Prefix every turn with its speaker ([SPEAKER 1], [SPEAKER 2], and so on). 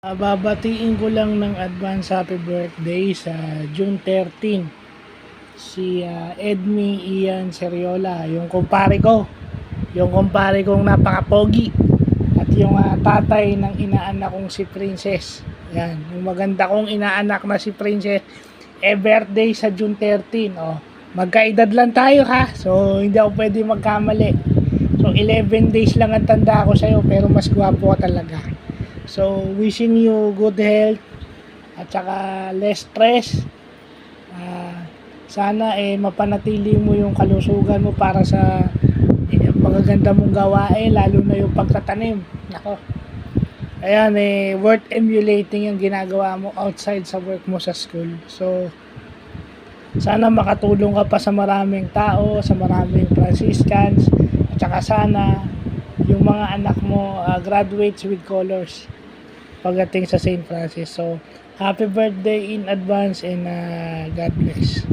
[SPEAKER 1] Babatiin ko lang ng advance happy birthday sa June 13 si Edmi Ian Seriola, yung kumpare ko. Yung kumpare kong napaka-pogi at yung tatay ng inaanak kong si Princess. Yan, yung maganda kong inaanak na si Princess. Birthday sa June 13. Oh, magkaedad lang tayo ha. So hindi ako pwede magkamali. So 11 days lang ang tanda ko sa'yo, pero mas gwapo ka talaga. So, wishing you good health at saka less stress. Sana mapanatili mo yung kalusugan mo para sa magaganda mong gawain, lalo na yung pagtatanim. Nako. Ayan, worth emulating yung ginagawa mo outside sa work mo sa school. So, sana makatulong ka pa sa maraming tao, sa maraming Franciscans, at saka sana yung mga anak mo graduates with colors pagdating sa St. Francis. So, happy birthday in advance and God bless.